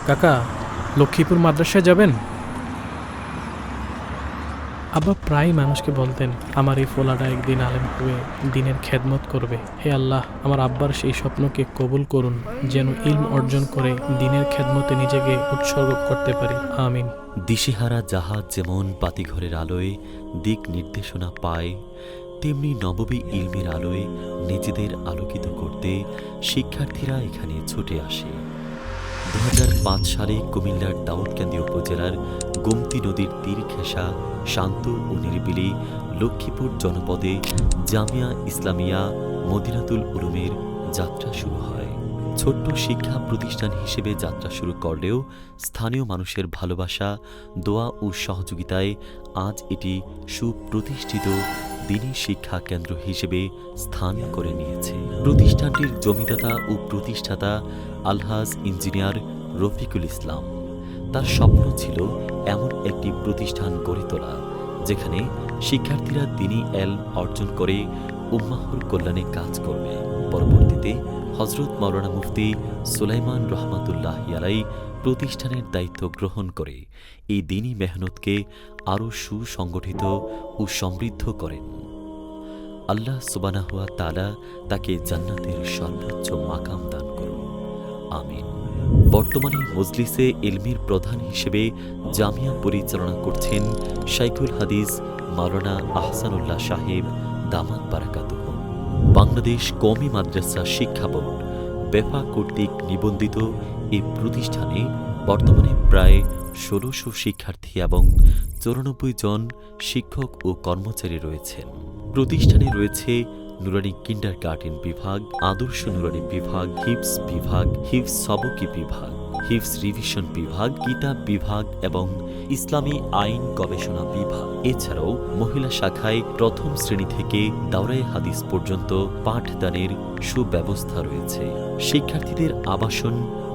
কাকা, লক্ষ্মীপুর মাদ্রাসায় যাবেন? আব্বা প্রায় মানুষকে বলতেন আমার এই ফোলাটা একদিন আলেম হয়ে দিনের খেদমত করবে। হে আল্লাহ, আমার আব্বার সেই স্বপ্নকে কবুল করুন, যেন ইলম অর্জন করে দিনের খেদমতে নিজেকে উৎসর্গ করতে পারি। আমিন। দিশেহারা জাহাজ যেমন বাতিঘরের আলোয় দিক নির্দেশনা পায়, তেমনি নববী ইলমের আলোয় নিজেদের আলোকিত করতে শিক্ষার্থীরা এখানে ছুটে আসে। ২০০৫ সালে কুমিল্লার দাউদকান্দি উপজেলার গোমতী নদীর তীর ঘেঁষা শান্ত ও নিরিবিলি লক্ষ্মীপুর জনপদে জামিয়া ইসলামিয়া মদিনাতুল উলুমের যাত্রা শুরু হয়। ছোট্ট শিক্ষা প্রতিষ্ঠান হিসেবে যাত্রা শুরু করলেও স্থানীয় মানুষের ভালোবাসা, দোয়া ও সহযোগিতায় আজ এটি সুপ্রতিষ্ঠিত দ্বীনী শিক্ষা কেন্দ্র হিসেবে স্থান করে নিয়েছে। প্রতিষ্ঠানটির জমিদাতা ও প্রতিষ্ঠাতা আলহাজ ইঞ্জিনিয়ার রফিকুল ইসলাম। তার স্বপ্ন ছিল এমন একটি প্রতিষ্ঠান গড়ে তোলা যেখানে শিক্ষার্থীরা দ্বীনী এলম অর্জন করে উম্মাহর কল্যাণে কাজ করবে। পরবর্তীতে হযরত মাওলানা মুফতি সুলাইমান রহমাতুল্লাহি আলাইহি প্রতিষ্ঠানের দায়িত্ব গ্রহণ করে এই দ্বীনী মেহনতকে আরও সুসংগঠিত ও সমৃদ্ধ করেন। আল্লাহ সুবহানাহু ওয়া তাআলা তাকে জান্নাতের সর্বোচ্চ মাকাম দান করুন। আমিন। বর্তমানে মজলিসে ইলমির প্রধান হিসেবে জামিয়া পরিচালনা করছেন শাইখুল হাদিস মাওলানা আহসানুল্লাহ সাহেব দামাত বারাকাতুহু। বাংলাদেশ কওমি মাদ্রাসা শিক্ষা বোর্ড বেফা কর্তৃক নিবন্ধিত এই প্রতিষ্ঠানে বর্তমানে প্রায় ১৬০০ শিক্ষার্থী এবং ৯৪ জন শিক্ষক ও কর্মচারী রয়েছেন। প্রতিষ্ঠানে রয়েছে নুরানি কিন্ডারগার্টেন বিভাগ, আদর্শ নুরানি বিভাগ, হিফজ বিভাগ, হিফজ সবকি বিভাগ, হিফজ রিভিশন বিভাগ, কিতাব বিভাগ এবং ইসলামী আইন গবেষণা বিভাগ। এছাড়াও মহিলা শাখায় প্রথম শ্রেণী থেকে দাওরায়ে হাদিস পর্যন্ত পাঠদানের সুব্যবস্থা রয়েছে। শিক্ষার্থীদের আবাসন,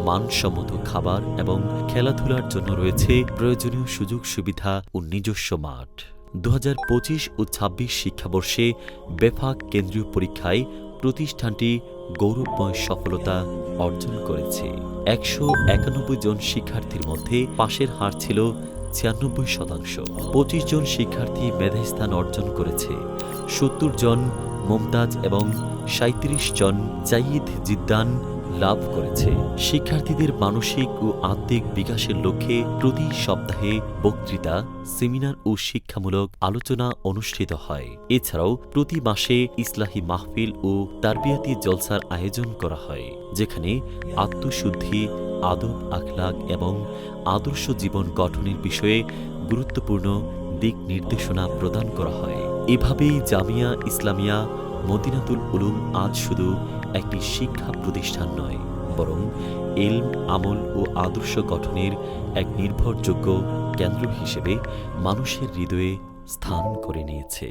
মানসম্মত খাবার এবং খেলাধুলার জন্য রয়েছে প্রয়োজনীয় সুযোগ সুবিধা ও নিজস্ব মাঠ। ২০২৫ ও ২৬ শিক্ষাবর্ষে বেফাক কেন্দ্রীয় পরীক্ষায় প্রতিষ্ঠানটি গৌরবময় সফলতা অর্জন করেছে। ১৯১ জন শিক্ষার্থীর মধ্যে পাশের হার ছিল ৯৬%। ২৫ জন শিক্ষার্থী মেধাস্থান অর্জন করেছে। ৭০ জন মুমতাজ এবং ৩৭ জন জাইদ জিদ্দান লাভ করেছে। শিক্ষার্থীদের মানসিক ও আত্মিক বিকাশের লক্ষ্যে প্রতি সপ্তাহে বক্তৃতা, সেমিনার ও শিক্ষামূলক আলোচনা অনুষ্ঠিত হয়। এছাড়াও প্রতি মাসে ইসলাহি মাহফিল ও তারবিয়াতি জলসার আয়োজন করা হয়, যেখানে আত্মশুদ্ধি, আদব আখলাক এবং আদর্শ জীবন গঠনের বিষয়ে গুরুত্বপূর্ণ দিক নির্দেশনা প্রদান করা হয়। এভাবেই জামিয়া ইসলামিয়া মদিনাতুল উলুম আজ শুধু একটি শিক্ষা প্রতিষ্ঠান নয়, বরং ইলম, আমল ও আদর্শ গঠনের এক নির্ভরযোগ্য কেন্দ্র হিসেবে মানুষের হৃদয়ে স্থান করে নিয়েছে।